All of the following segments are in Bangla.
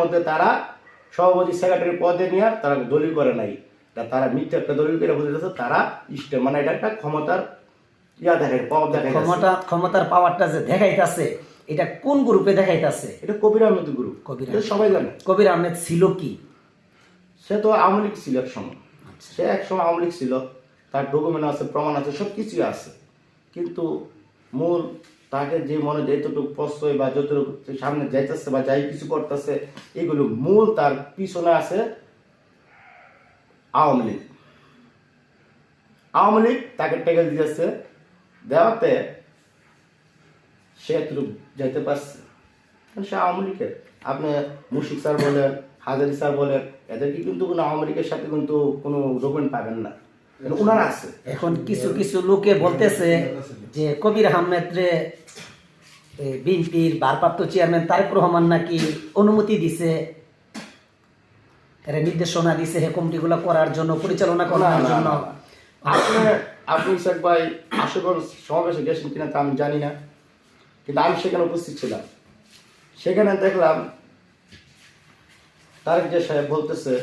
মধ্যে তারা সভাপতি সেক্রেটারি পদে নিয়ে তারা দলিল করে নাই, তারা মিথ্যা একটা দলিল করে বুঝতেছে তারা মানে এটা একটা ক্ষমতার ইয়া দেখায়, পাওয়ার দেখায়। ক্ষমতার পাওয়ারটা যে দেখাইতেছে এটা কোন গ্রুপে দেখাইতেছে? এটা কবির আহমেদ গ্রুপ, সবাই জানে। কবির আহমেদ ছিল কি? সে তো আওয়ামী লীগ ছিল এক সময়, সে এক সময় আওয়ামী লীগ ছিল, তার ডকুমেন্ট আছে, প্রমাণ আছে, সব কিছুই আছে। কিন্তু মূল তাকে যে মনে যতটুকু প্রশ্রয় বা যতটুকু সামনে যাইতেছে বা যাই কিছু করতেছে, এগুলো মূল তার পিছনে আছে আওয়ামী লীগ। আওয়ামী লীগ তাকে টেকে দিয়েছে, দেওয়াতে সে এতটুকু যাইতে পারছে, সে আওয়ামী লীগের। আপনি মুশিক স্যার বলেন, হাজারি স্যার বলেন, এদেরকে কিন্তু কোনো আওয়ামী লীগের সাথে কিন্তু কোনো ডকুমেন্ট পাবেন না, ওনারা আছে। এখন কিছু কিছু লোকে বলতেছে যে কবির আহমেদ রে বিএনপির ভারপ্রাপ্ত চেয়ারম্যান তারেক রহমান নাকি অনুমতি দিছে, এর নির্দেশনা দিছে হে কমিটিগুলো করার জন্য, পরিচালনা করার জন্য। আপনি ইসাক ভাই আশুগঞ্জ সমাবেশে গেছেন কিনা তা আমি জানি না, কিন্তু আমি সেখানে উপস্থিত ছিলাম। সেখানে দেখলাম তারেক যে সাহেব বলতেছে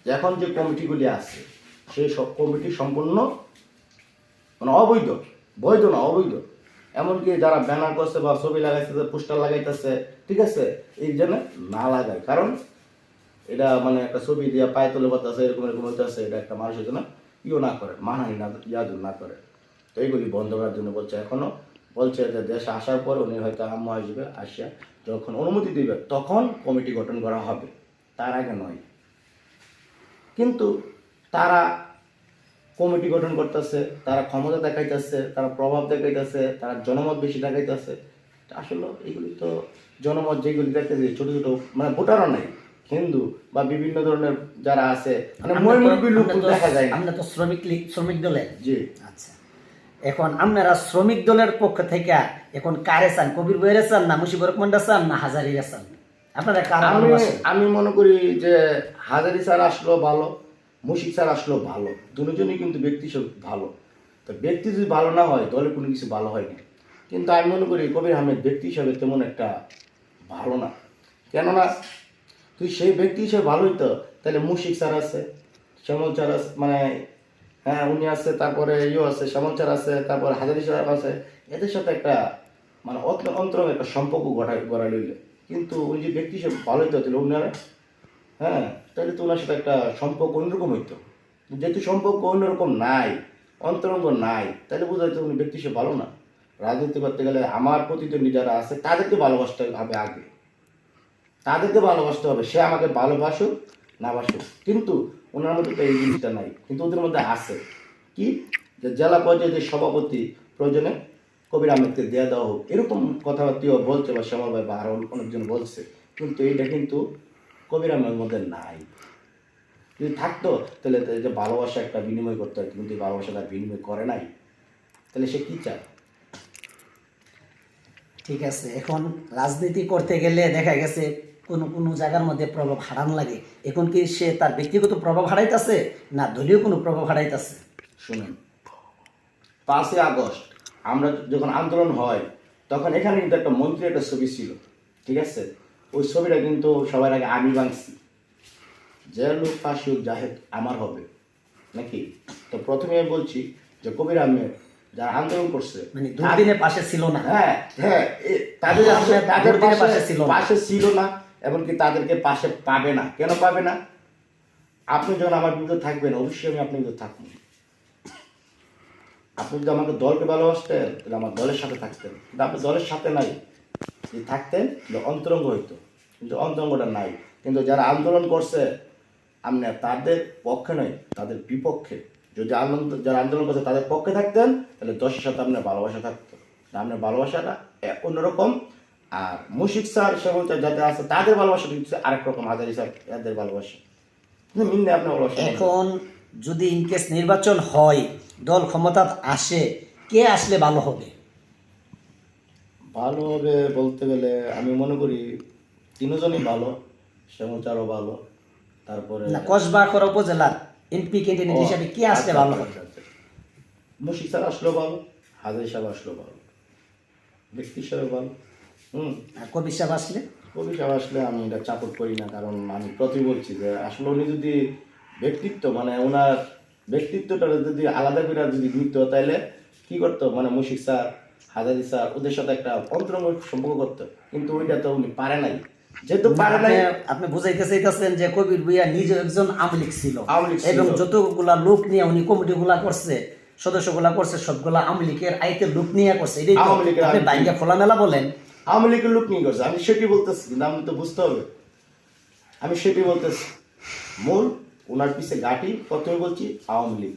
এখন যে কমিটিগুলি আছে সেই সব কমিটি সম্পূর্ণ মানে অবৈধ, বৈধ না অবৈধ। এমনকি যারা ব্যানার করছে বা ছবি লাগাইতেছে, পোস্টার লাগাইতেছে, ঠিক আছে, এই জন্য না লাগায়, কারণ এটা মানে একটা ছবি দিয়ে পায়ে তুলে বাতাছে, এরকম এরকম হইতেছে, এটা একটা মানুষের জন্য ইও না করে, মানহানি না ইয়াদুল না করে। তো এইগুলি বন্ধ করার জন্য বলছে। এখনো বলছে যে দেশে আসার পর উনি হয়তো আম্মা আসবে, আসিয়া যখন অনুমতি দিবে তখন কমিটি গঠন করা হবে, তার আগে নয়। কিন্তু তারা কমিটি গঠন করতেছে, তারা ক্ষমতা দেখাইতেছে, তারা প্রভাব দেখাইতেছে, তারা জনমত বেশি দেখাইতেছে। আসলে এগুলি তো জনমত যেগুলি দেখতেছে ছোট ছোট মানে ভোটারও নাই, হিন্দু বা বিভিন্ন ধরনের যারা আছে, মানে ময়মুরবি লোক দেখা যায়। আমরা তো শ্রমিক দলের। জি আচ্ছা, এখন আপনারা শ্রমিক দলের পক্ষ থেকে এখন কারে চান? কবির বইয়ের চান না মুশিবুর রহমানটা চান না হাজারিরা চান? আপনারা কারা? আমি মনে করি যে হাজারি স্যার আসলো ভালো, মুশিক স্যার আসলো ভালো, দুজনই কিন্তু ব্যক্তি হিসেবে ভালো। তো ব্যক্তি যদি ভালো না হয় দলে কোনো কিছু ভালো হয় না। কিন্তু আমি মনে করি কবির আহমেদ ব্যক্তি হিসাবে তেমন একটা ভালো না। কেননা তুই সেই ব্যক্তি হিসেবে ভালোই তো, তাহলে মুশিক স্যার আছে, শ্যামল স্যার আছে, মানে হ্যাঁ উনি আছে, তারপরে ইয়ে আছে, শ্যামল স্যার আছে, তারপরে হাজারি স্যার আছে, এদের সাথে একটা মানে অন্তরঙ্গ একটা সম্পর্ক গড়া লইলে। কিন্তু উনি যে ব্যক্তি হিসেবে ভালোই তো, তাহলে উনারা হ্যাঁ তাহলে তো ওনার সাথে একটা সম্পর্ক অন্যরকম হইতো। যেহেতু সম্পর্ক অন্যরকম নাই, অন্তরঙ্গ নাই, তাহলে বোঝা যাচ্ছে উনি ব্যক্তি হিসেবে ভালো না। রাজনীতি করতে গেলে আমার প্রতিদ্বন্দ্বী যারা আছে তাদেরকে ভালোবাসতে হবে আগে, তাদেরকে ভালোবাসতে হবে, সে আমাকে ভালোবাসুক না বাসুক। কিন্তু ওনার মধ্যে তো এই জিনিসটা নাই, কিন্তু ওদের মধ্যে আছে কি, যে জেলা পর্যায়ে যে সভাপতি প্রয়োজনে কবির আহমেদকে দেওয়া দেওয়া হোক, এরকম কথাবার্তাও বলছে বা শ্যামল ভাই বা আরও অনেকজন বলছে। কিন্তু এইটা কিন্তু কবির আহমেদের মধ্যে নাই। যদি থাকতো তাহলে যে ভালোবাসা একটা বিনিময় করতে হয়, কিন্তু এই ভালোবাসাটা বিনিময় করে নাই, তাহলে সে কী চায়? ঠিক আছে, এখন রাজনীতি করতে গেলে দেখা গেছে কোনো কোনো জায়গার মধ্যে প্রভাব হারান লাগে। এখন কি সে তার ব্যক্তিগত প্রভাব হারাইতেছে না দলীয় কোনো প্রভাব হারাইতেছে? শুনুন, 5ই আগস্ট আমরা যখন আন্দোলন হয় তখন এখানে কিন্তু একটা মন্ত্রীর একটা ছবি ছিল, ঠিক আছে, ওই ছবিটা কিন্তু সবার আগে আমি ভাঙছি, যে লোক ফাঁসি হোক জাহেদ আমার হবে নাকি। তো প্রথমে আমি বলছি যে কবির আহমেদ যারা আন্দোলন করছে মানে দুদিনের পাশে ছিল না, হ্যাঁ হ্যাঁ তাদের পাশে ছিল না, এমনকি তাদেরকে পাশে পাবে না। কেন পাবে না? আপনি যখন আমার বিরুদ্ধে থাকবেন অবশ্যই আমি আপনার বিরুদ্ধে থাকবো। আপনি যদি আমাকে দলকে ভালোবাসতেন তাহলে আমার দলের সাথে থাকতেন, কিন্তু আপনি দলের সাথে নাই, যদি থাকতেন অন্তরঙ্গ হইতো, কিন্তু অন্তরঙ্গটা নাই। কিন্তু যারা আন্দোলন করছে আপনি তাদের পক্ষে নয়, তাদের বিপক্ষে। যদি যারা আন্দোলন করছে তাদের পক্ষে থাকতেন তাহলে দশের সাথে আপনার ভালোবাসা থাকতো, আপনার ভালোবাসাটা অন্যরকম। আর মুশিক স্যার শ্যামল স্যার যাদের আছে তাদের ভালোবাসা হচ্ছে আরেক রকম, হাজারি স্যার এদের ভালোবাসা মিললে আপনার ভালোবাসা। এখন যদি ইনকেস নির্বাচন হয়, দল ক্ষমতা আসে, কে আসলে ভালো হবে? ভালো হবে বলতে গেলে আমি মনে করি তিনজনই ভালো, শ্যামল স্যারও ভালো, তারপরে কসবাখরা উপজেলার এমপি ক্যান্ডিডেট হিসেবে কে আসলে ভালো হবে? মুশিক স্যার আসলেও ভালো, হাজারি সাহেব আসলেও ভালো, ব্যক্তি হিসাবে ভালো। আর কবির সাহেব আসলে? কবি সাহেব আসলে আমি এটা চাপট করি না, কারণ আমি প্রতি বলছি যে আসলে উনি যদি ব্যক্তিত্ব মানে ওনার ব্যক্তিত্বটা যদি আলাদা করে যদি নিত তাহলে কি করতো, মানে মুশিক স্যার, হাজারি স্যার ওদের সাথে একটা অন্তরঙ্গ সম্পর্ক করতো, কিন্তু ওইটা তো উনি পারে নাই, যেহেতু পারে নাই। আপনি বুঝাইতে চাইতেছেন যে কবির ভুঁইয়া নিজে একজন আওয়ামী লীগ ছিল আওয়ামী লীগ ছিল। এবং যতগুলা লোক নিয়ে উনি কমিটিগুলা করছে, সদস্যগুলা করছে, সবগুলা আওয়ামী লীগের আইতের লোক নিয়ে করছে। এটাই তো আওয়ামী লীগের আপনি বাইঙ্গা খোলামেলা বলেন। আওয়ামী লীগের লোক নিয়ে করছে, আমি সেটি বলতেছি, কিন্তু আমি তো বুঝতে হবে, আমি সেটি বলতেছি। মূল ওনার পিছে ঘাঁটি প্রথমে বলছি আওয়ামী লীগ,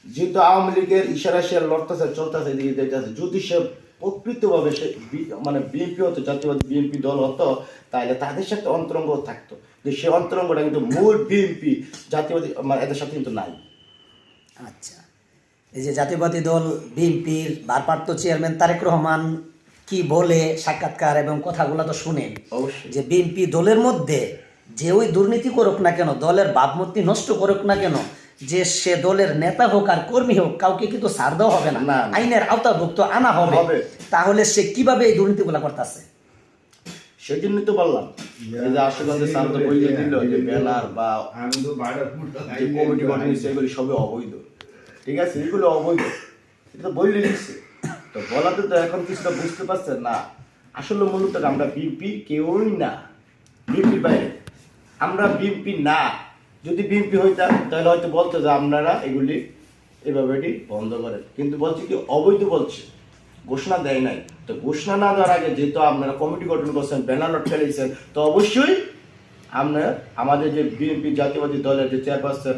যেহেতু আওয়ামী লীগের ইশারা সে লড়তেছে, চলতেছে, এদিকে যেতেছে, যদি সে প্রকৃতভাবে সে মানে বিএনপি হতো, জাতীয়বাদী বিএনপি দল হতো, তাহলে তাদের সাথে অন্তরঙ্গ থাকতো, যে সে অন্তরঙ্গটা কিন্তু মূল বিএনপি জাতীয়বাদী মানে এদের সাথে কিন্তু নাই। আচ্ছা, এই যে জাতীয়বাদী দল বিএনপির ভারপ্রাপ্ত চেয়ারম্যান তারেক রহমান কি বলে সাক্ষাৎকার এবং কথাগুলো তো শুনেন, অবশ্যই যে বিএনপি দলের মধ্যে যে ওই দুর্নীতি করুক না কেন, দলের ভাবমূর্তি নষ্ট করুক না কেন, যে সে দলের নেতা হোক আর কর্মী হোক, কাউকে কিন্তু ছাড় দেওয়া হবে না, না। আইনের আওতাভুক্ত আনা হবে। তাহলে সে কিভাবে এই দুর্নীতিগুলো করতেছে? সেই জন্যই তো বললাম, এই যে আশুগঞ্জে স্যার তো বই দিল যে ব্যানার বা যে কমিটি গঠন হয়েছে এগুলি সবই অবৈধ, ঠিক আছে, এগুলো অবৈধ, এটা তো বইলে লিখছে। তো বলাতে তো এখন কিছুটা বুঝতে পারছেন না, আসলে মূলত আমরা বিএনপি কেউই না, বিএনপির বাইরে আমরা বিএনপি না। যদি বিএনপি হইতাম তাহলে হয়তো বলতো যে আপনারা এগুলি এভাবে এটি বন্ধ করেন, কিন্তু বলছে কি অবৈধ বলছে, ঘোষণা দেয় নাই। তো ঘোষণা না দেওয়ার আগে যেহেতু আপনারা কমিটি গঠন করছেন, ব্যানার লট ফেলেছেন, তো অবশ্যই আপনার আমাদের যে বিএনপি জাতীয়বাদী দলের যে চেয়ারপারসন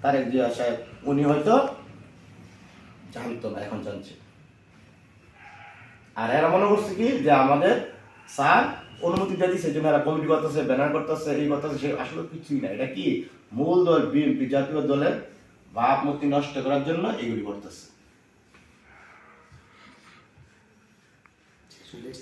তারেক জিয়া সাহেব, উনি হয়তো জানতো না, এখন জানছে। আর এরা মনে করছে কি যে আমাদের স্যার অনুমতি দিয়ে দিচ্ছে, জন্য এরা কমিটি করতেছে, ব্যানার করতেছে, এই করতেছে, সে আসলে কিছুই না। এটা কি মূল দল বিএনপি জাতীয় দলের ভাবমূর্তি নষ্ট করার জন্য এগুলি করতেছে।